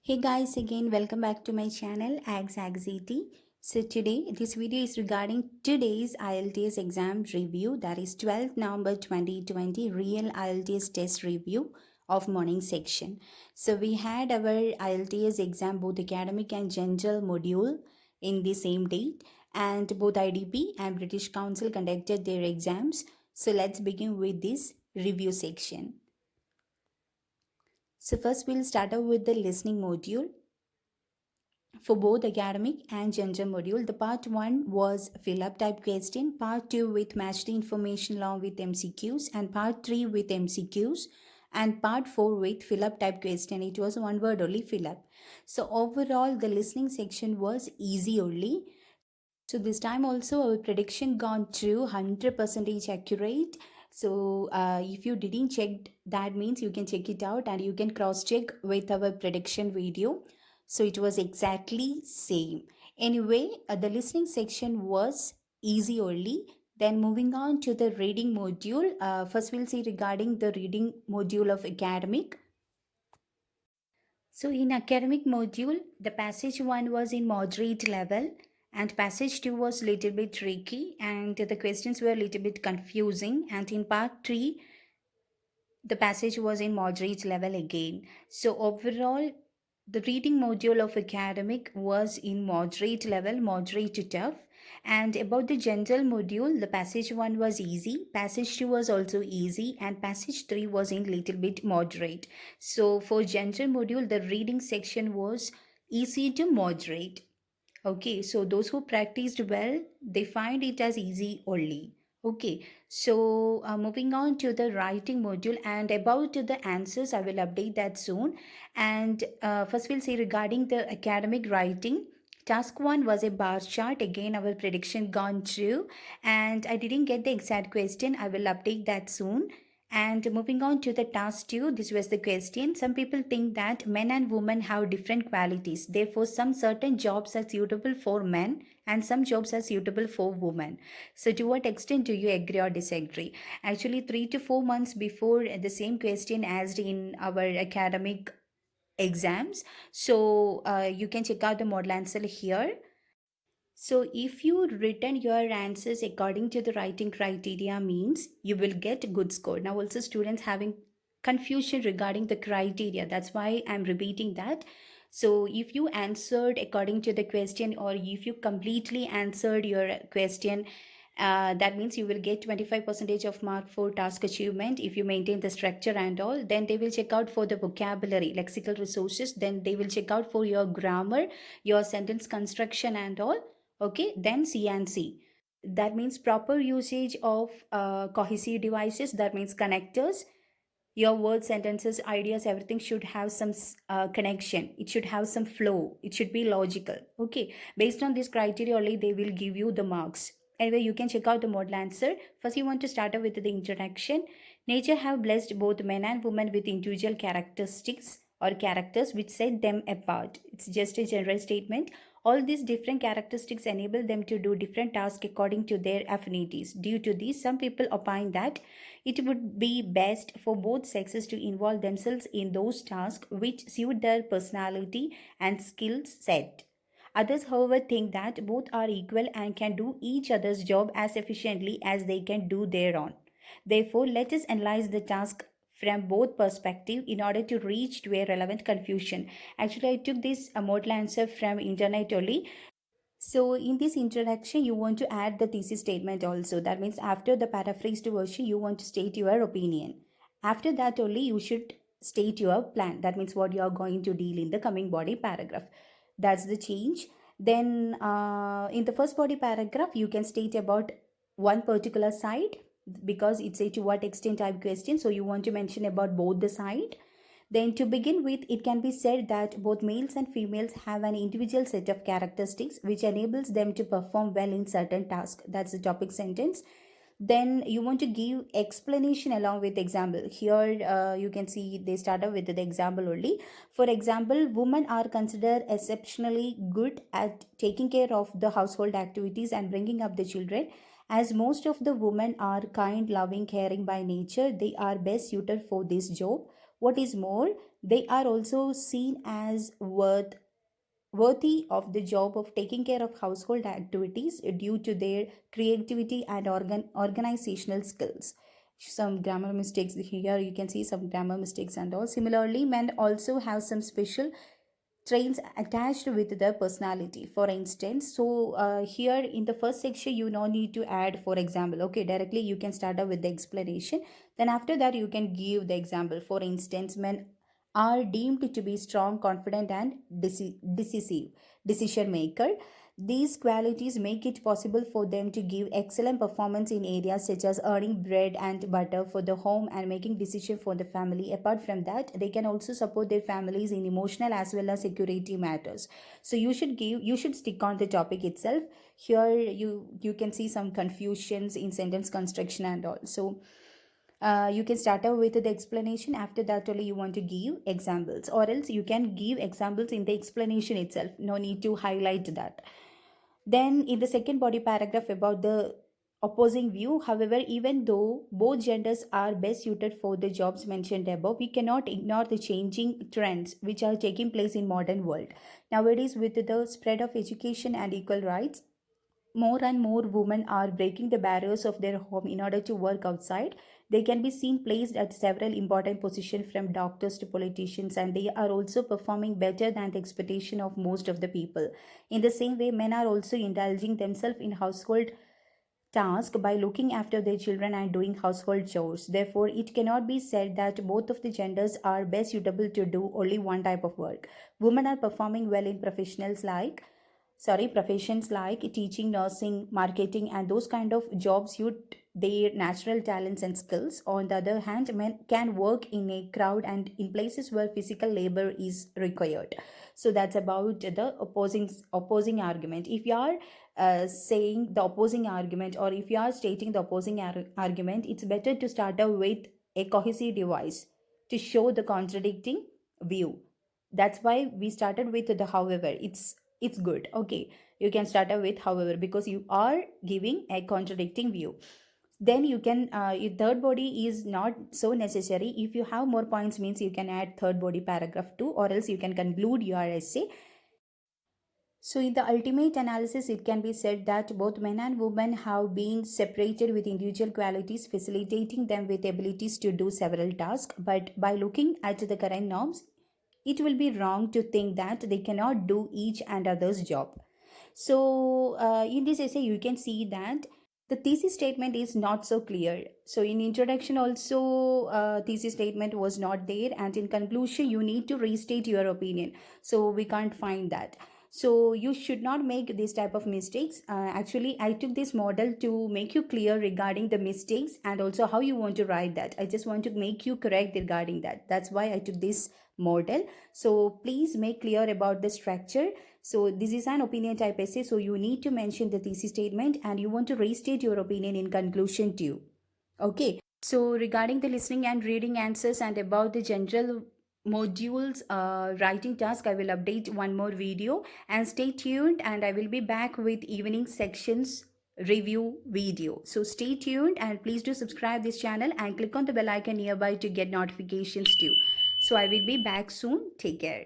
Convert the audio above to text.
Hey guys, again welcome back to my channel AgsAgZT. So today this video is regarding today's IELTS exam review, that is 12th November 2020 real IELTS test review of morning section. So we had our IELTS exam, both academic and general module, in the same date, and both IDP and British Council conducted their exams. So let's begin with this review section. So first we'll start out with the listening module. For both academic and general module, the part 1 was fill up type question, part 2 with match the information along with MCQs, and part 3 with MCQs, and part 4 with fill up type question. It was one word only, fill up. So overall the listening section was easy only. So this time also our prediction gone through 100% accurate. So if you didn't check, that means you can check it out and you can cross check with our prediction video. So it was exactly same. Anyway, the listening section was easy only. Then moving on to the reading module. First we'll see regarding the reading module of academic. So in academic module, the passage 1 was in moderate level and passage 2 was little bit tricky and the questions were a little bit confusing, and in part 3 the passage was in moderate level again. So overall the reading module of academic was in moderate level, moderate to tough. And about the general module, the passage 1 was easy, passage 2 was also easy, and passage 3 was in little bit moderate. So for general module, the reading section was easy to moderate. Okay, so those who practiced well, they find it as easy only. Okay, so moving on to the writing module, and about the answers, I will update that soon. And first we'll see regarding the academic writing. Task 1 was a bar chart. Again, our prediction gone true. And I didn't get the exact question. I will update that soon. And moving on to the task 2, this was the question. Some people think that men and women have different qualities. Therefore, some certain jobs are suitable for men and some jobs are suitable for women. So, to what extent do you agree or disagree? Actually, 3 to 4 months before the same question asked in our academic exams. So, you can check out the model answer here. So if you written your answers according to the writing criteria, means you will get good score. Now also students having confusion regarding the criteria. That's why I'm repeating that. So if you answered according to the question, or if you completely answered your question, that means you will get 25% of mark for task achievement if you maintain the structure and all. Then they will check out for the vocabulary, lexical resources. Then they will check out for your grammar, your sentence construction and all. Okay, then C and C. That means proper usage of cohesive devices, that means connectors. Your words, sentences, ideas, everything should have some connection. It should have some flow. It should be logical. Okay, based on this criteria only, they will give you the marks. Anyway, you can check out the model answer. First, you want to start off with the introduction. Nature have blessed both men and women with individual characteristics or characters which set them apart. It's just a general statement. All these different characteristics enable them to do different tasks according to their affinities. Due to this, some people opine that it would be best for both sexes to involve themselves in those tasks which suit their personality and skill set. Others, however, think that both are equal and can do each other's job as efficiently as they can do their own. Therefore, let us analyze the task from both perspectives in order to reach to a relevant conclusion. Actually, I took this model answer from internet only. So in this introduction, you want to add the thesis statement also. That means after the paraphrased version, you want to state your opinion. After that only, you should state your plan. That means what you are going to deal in the coming body paragraph. That's the change. Then in the first body paragraph, you can state about one particular side, because it's a to what extent type question. So you want to mention about both the side. Then, to begin with, it can be said that both males and females have an individual set of characteristics which enables them to perform well in certain tasks. That's the topic sentence. Then you want to give explanation along with example. Here you can see they start off with the example only. For example, women are considered exceptionally good at taking care of the household activities and bringing up the children. As most of the women are kind, loving, caring by nature, they are best suited for this job. What is more, they are also seen as worthy of the job of taking care of household activities due to their creativity and organizational skills. Some grammar mistakes here, you can see some grammar mistakes and all. Similarly, men also have some special traits attached with their personality. For instance, so here in the first section, you no need to add for example. Okay, directly you can start out with the explanation. Then after that, you can give the example. For instance, men are deemed to be strong, confident, and decisive decision maker. These qualities make it possible for them to give excellent performance in areas such as earning bread and butter for the home and making decisions for the family. Apart from that, they can also support their families in emotional as well as security matters. So you should stick on the topic itself. Here you can see some confusions in sentence construction and all. So you can start out with the explanation. After that only you want to give examples, or else you can give examples in the explanation itself. No need to highlight that. Then in the second body paragraph about the opposing view, however, even though both genders are best suited for the jobs mentioned above, we cannot ignore the changing trends which are taking place in modern world. Nowadays, with the spread of education and equal rights, more and more women are breaking the barriers of their home in order to work outside. They can be seen placed at several important positions from doctors to politicians, and they are also performing better than the expectation of most of the people. In the same way, men are also indulging themselves in household tasks by looking after their children and doing household chores. Therefore, it cannot be said that both of the genders are best suitable to do only one type of work. Women are performing well in professions like teaching, nursing, marketing, and those kind of jobs suit their natural talents and skills. On the other hand, men can work in a crowd and in places where physical labor is required. So that's about the opposing argument. If you are saying the opposing argument, or if you are stating the opposing argument, it's better to start out with a cohesive device to show the contradicting view. That's why we started with the however. It's good. Okay, you can start out with however, because you are giving a contradicting view. Then you can your third body is not so necessary. If you have more points, means you can add third body paragraph 2, or else you can conclude your essay. So, in the ultimate analysis, it can be said that both men and women have been separated with individual qualities, facilitating them with abilities to do several tasks. But by looking at the current norms, it will be wrong to think that they cannot do each and other's job. So, in this essay, you can see that the thesis statement is not so clear. So, in introduction, also, thesis statement was not there, and in conclusion, you need to restate your opinion. So, we can't find that. So, you should not make this type of mistakes. Actually, I took this model to make you clear regarding the mistakes and also how you want to write that. I just want to make you correct regarding that. That's why I took this model. So, please make clear about the structure. So this is an opinion type essay. So you need to mention the thesis statement and you want to restate your opinion in conclusion too. Okay. So regarding the listening and reading answers and about the general modules writing task, I will update one more video, and stay tuned, and I will be back with evening sections review video. So stay tuned and please do subscribe this channel and click on the bell icon nearby to get notifications too. So I will be back soon. Take care.